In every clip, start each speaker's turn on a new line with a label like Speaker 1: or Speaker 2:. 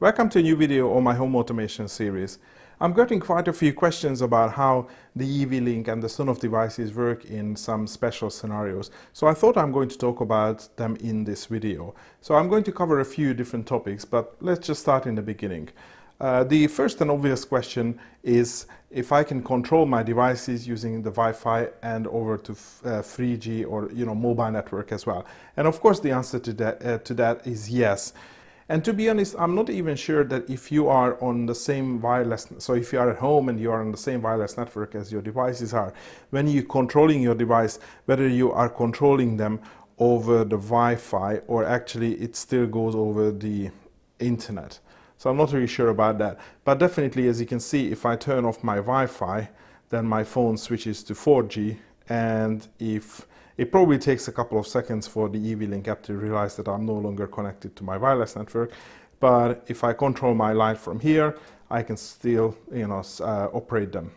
Speaker 1: Welcome to a new video on my home automation series. I'm getting quite a few questions about how the eWelink and the Sonos devices work in some special scenarios. So I thought I'm going to talk about them in this video. So I'm going to cover a few different topics, but let's just start in the beginning. The first and obvious question is if I can control my devices using the Wi-Fi and over to 3G or mobile network as well. And of course the answer to that is yes. And to be honest, I'm not even sure that if you are on the same wireless, so if you are at home and you are on the same wireless network as your devices are, when you're controlling your device, whether you are controlling them over the Wi-Fi or actually it still goes over the internet. So I'm not really sure about that. But definitely, as you can see, if I turn off my Wi-Fi, then my phone switches to 4G, and if it probably takes a couple of seconds for the eWelink app to realize that I'm no longer connected to my wireless network. But if I control my light from here, I can still operate them.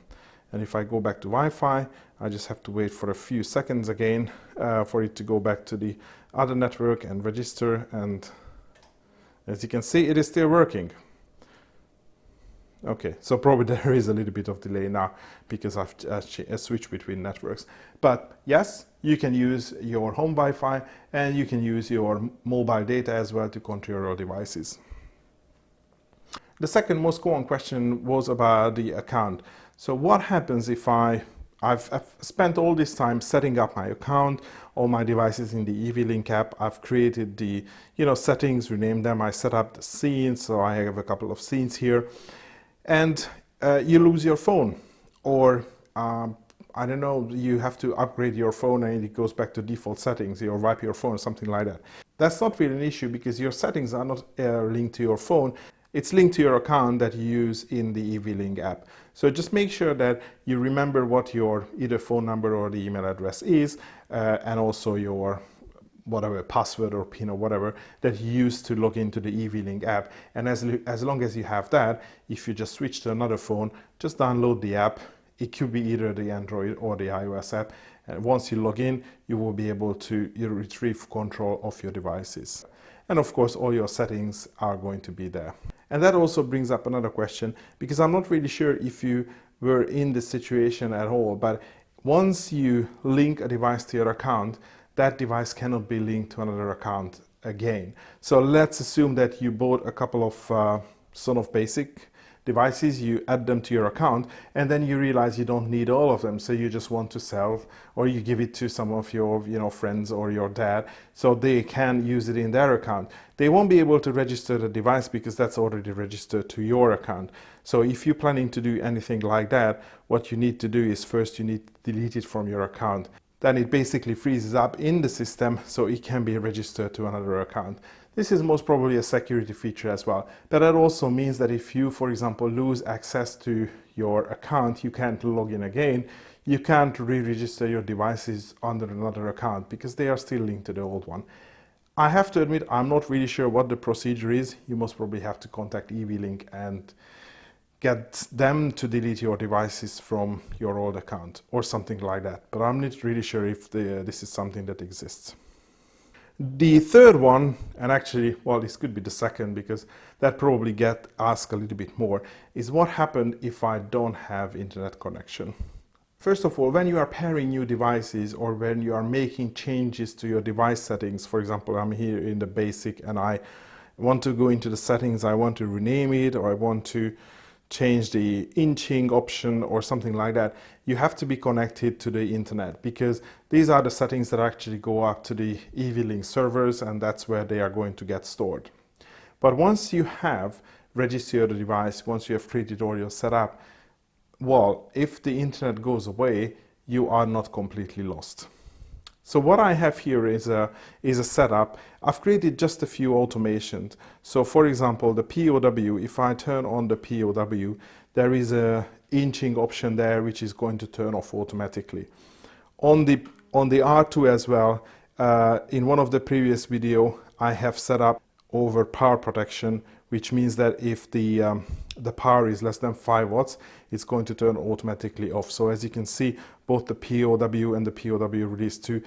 Speaker 1: And if I go back to Wi-Fi, I just have to wait for a few seconds again for it to go back to the other network and register. And as you can see, it is still working. Okay, so probably there is a little bit of delay now because I've switched between networks. But yes, you can use your home Wi-Fi and you can use your mobile data as well to control your devices. The second most common question was about the account. So what happens if I've spent all this time setting up my account, all my devices in the eWelink app. I've created the settings, renamed them. I set up the scenes, so I have a couple of scenes here. And you lose your phone, or I don't know, you have to upgrade your phone and it goes back to default settings, or wipe your phone or something like that. That's not really an issue because your settings are not linked to your phone. It's linked to your account that you use in the eWelink app. So just make sure that you remember what your either phone number or the email address is, and also your whatever password or PIN or whatever that you use to log into the eWelink app. And as long as you have that, if you just switch to another phone, just download the app. It could be either the Android or the iOS app. And once you log in, you will be able to retrieve control of your devices. And of course, all your settings are going to be there. And that also brings up another question, because I'm not really sure if you were in this situation at all, but once you link a device to your account, that device cannot be linked to another account again. So let's assume that you bought a couple of Sonos basic devices, you add them to your account, and then you realize you don't need all of them, so you just want to sell, or you give it to some of your friends or your dad, so they can use it in their account. They won't be able to register the device because that's already registered to your account. So if you're planning to do anything like that, what you need to do is first you need to delete it from your account. Then it basically freezes up in the system so it can be registered to another account. This is most probably a security feature as well. But that also means that if you, for example, lose access to your account, you can't log in again, you can't re-register your devices under another account because they are still linked to the old one. I have to admit, I'm not really sure what the procedure is. You most probably have to contact eWelink and get them to delete your devices from your old account or something like that. But I'm not really sure if this is something that exists. The third one, and actually, well, this could be the second because that probably get asked a little bit more, is what happened if I don't have internet connection? First of all, when you are pairing new devices or when you are making changes to your device settings, for example, I'm here in the basic and I want to go into the settings, I want to rename it, or I want to change the inching option or something like that, you have to be connected to the internet because these are the settings that actually go up to the eWelink servers, and that's where they are going to get stored. But once you have registered the device, once you have created all your setup, well, if the internet goes away, you are not completely lost. So what I have here is a setup. I've created just a few automations. So for example, the POW, if I turn on the POW, there is a inching option there which is going to turn off automatically. On the R2 as well, in one of the previous video, I have set up over power protection, which means that if the power is less than 5 watts, it's going to turn automatically off. So as you can see, both the POW and the POW release 2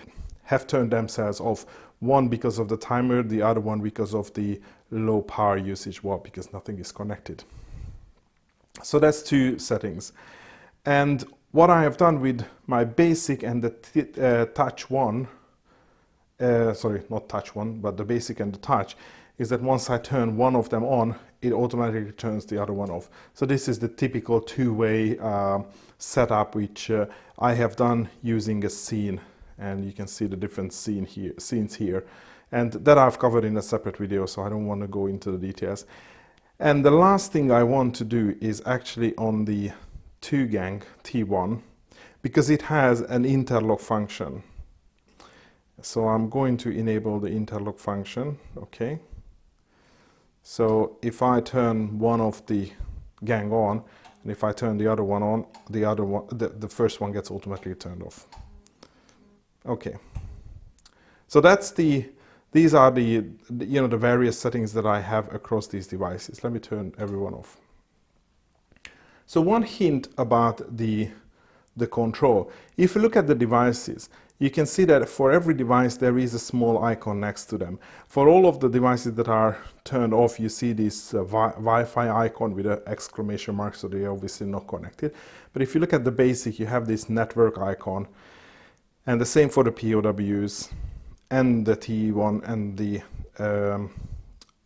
Speaker 1: have turned themselves off. One because of the timer, the other one because of the low power usage. Well, because nothing is connected. So that's two settings. And what I have done with my basic and the touch one, sorry, not touch one, but the basic and the touch, is that once I turn one of them on, it automatically turns the other one off. So this is the typical two-way setup, which I have done using a scene, and you can see the different scenes here. And that I've covered in a separate video, so I don't want to go into the details. And the last thing I want to do is actually on the 2-gang T1, because it has an interlock function. So I'm going to enable the interlock function, okay. So if I turn one of the gang on, and if I turn the other one on, the first one gets automatically turned off. Okay. So that's these are the various settings that I have across these devices. Let me turn everyone off. So one hint about the control. If you look at the devices, you can see that for every device there is a small icon next to them. For all of the devices that are turned off, you see this Wi-Fi icon with an exclamation mark, so they're obviously not connected. But if you look at the basic, you have this network icon, and the same for the POWs and the T1 and the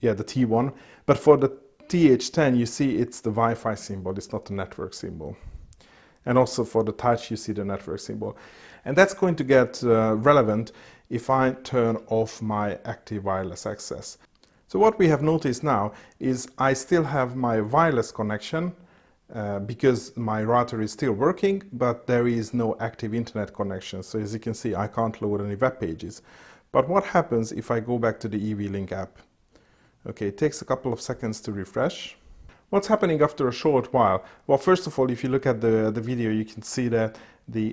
Speaker 1: T1. But for the TH10, you see it's the Wi-Fi symbol, it's not the network symbol. And also for the touch, you see the network symbol. And that's going to get relevant if I turn off my active wireless access. So what we have noticed now is I still have my wireless connection because my router is still working, but there is no active internet connection. So as you can see, I can't load any web pages. But what happens if I go back to the eWelink app? Okay, it takes a couple of seconds to refresh. What's happening after a short while? Well, first of all, if you look at the video, you can see that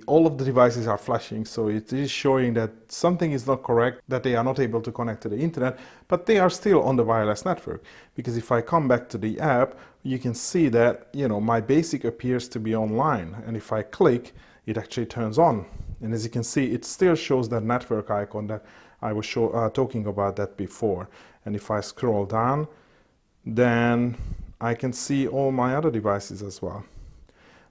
Speaker 1: all of the devices are flashing, so it is showing that something is not correct, that they are not able to connect to the internet, but they are still on the wireless network. Because if I come back to the app, you can see that my basic appears to be online, and if I click, it actually turns on. And as you can see, it still shows that network icon that I was talking about that before. And if I scroll down, then I can see all my other devices as well.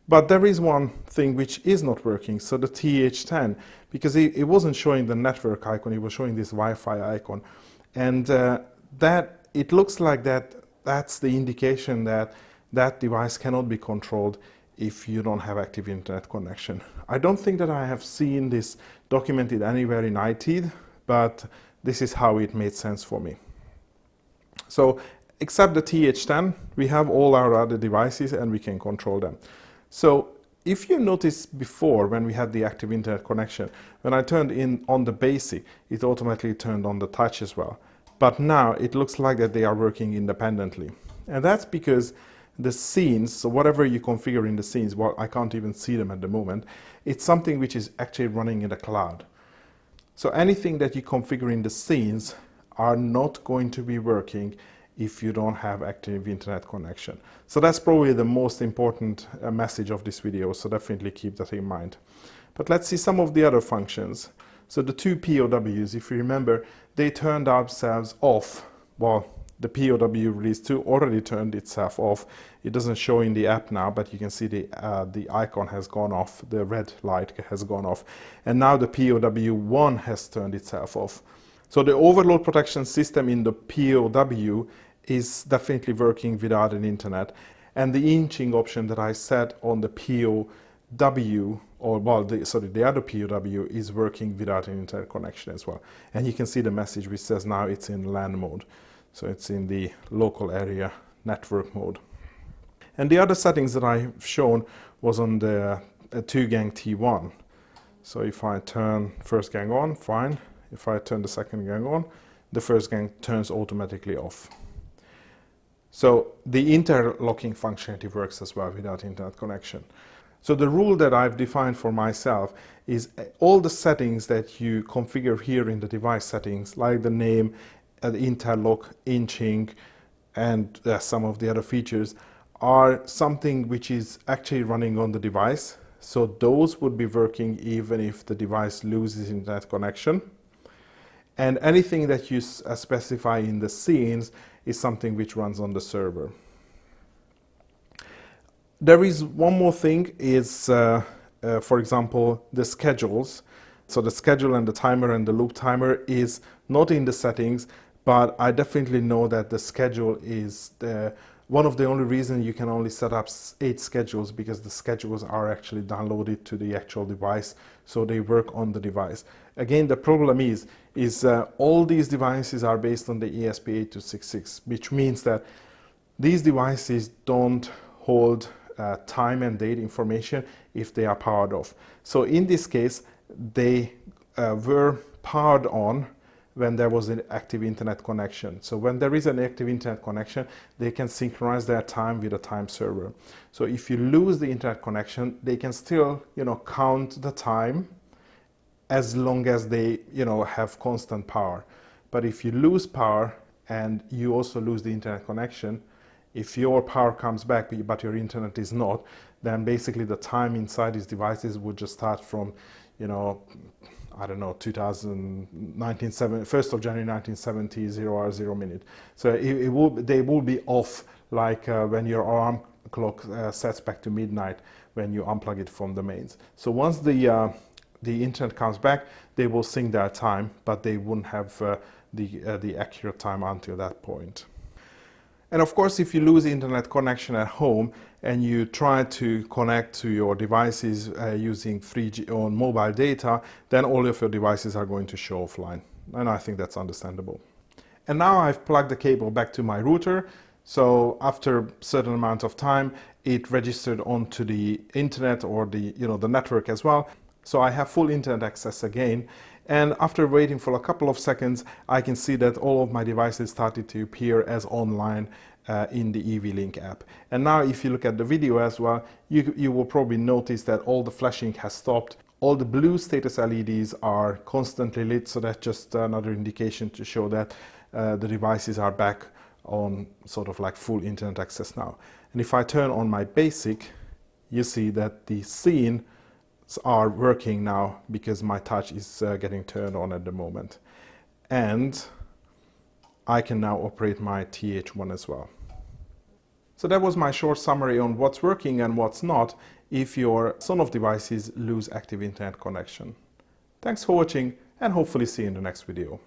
Speaker 1: But there is one thing which is not working, so the TH10, because it wasn't showing the network icon, it was showing this Wi-Fi icon. And that it looks like that's the indication that that device cannot be controlled if you don't have active internet connection. I don't think that I have seen this documented anywhere in IT, but this is how it made sense for me. So except the TH10, we have all our other devices and we can control them. So if you noticed before, when we had the active internet connection, when I turned on the basic, it automatically turned on the touch as well. But now it looks like that they are working independently. And that's because the scenes, so whatever you configure in the scenes, well, I can't even see them at the moment, it's something which is actually running in the cloud. So anything that you configure in the scenes are not going to be working if you don't have active internet connection. So that's probably the most important message of this video, so definitely keep that in mind. But let's see some of the other functions. So the two POWs, if you remember, they turned themselves off. Well, the POW release 2 already turned itself off. It doesn't show in the app now, but you can see the icon has gone off, the red light has gone off. And now the POW1 has turned itself off. So the overload protection system in the POW is definitely working without an internet. And the inching option that I set on the POW, or well, the other POW is working without an internet connection as well. And you can see the message which says now it's in LAN mode. So it's in the local area network mode. And the other settings that I've shown was on the 2-gang T1. So if I turn first gang on, fine. If I turn the second gang on, the first gang turns automatically off. So the interlocking functionality works as well without internet connection. So the rule that I've defined for myself is all the settings that you configure here in the device settings, like the name, the interlock, inching, and some of the other features, are something which is actually running on the device. So those would be working even if the device loses internet connection. And anything that you specify in the scenes is something which runs on the server. There is one more thing, is for example, the schedules. So the schedule and the timer and the loop timer is not in the settings, but I definitely know that the schedule is one of the only reasons you can only set up 8 schedules, because the schedules are actually downloaded to the actual device, so they work on the device. Again, the problem is all these devices are based on the ESP8266, which means that these devices don't hold time and date information if they are powered off. So in this case, they were powered on when there was an active internet connection. So when there is an active internet connection, they can synchronize their time with a time server. So if you lose the internet connection, they can still, count the time as long as they, have constant power. But if you lose power and you also lose the internet connection, if your power comes back but your internet is not, then basically the time inside these devices would just start from, I don't know, 1st of January 1970, 0 hour 0 minute. So they will be off, like when your alarm clock sets back to midnight when you unplug it from the mains. So once the internet comes back, they will sync their time, but they wouldn't have the accurate time until that point. And of course, if you lose internet connection at home and you try to connect to your devices using 3G on mobile data, then all of your devices are going to show offline. And I think that's understandable. And now I've plugged the cable back to my router. So after a certain amount of time, it registered onto the internet or the network as well. So I have full internet access again. And after waiting for a couple of seconds, I can see that all of my devices started to appear as online in the eWelink app. And now if you look at the video as well, you will probably notice that all the flashing has stopped. All the blue status LEDs are constantly lit, so that's just another indication to show that the devices are back on sort of like full internet access now. And if I turn on my basic, you see that the scene are working now because my touch is getting turned on at the moment. And I can now operate my TH1 as well. So that was my short summary on what's working and what's not if your Sonos devices lose active internet connection. Thanks for watching, and hopefully see you in the next video.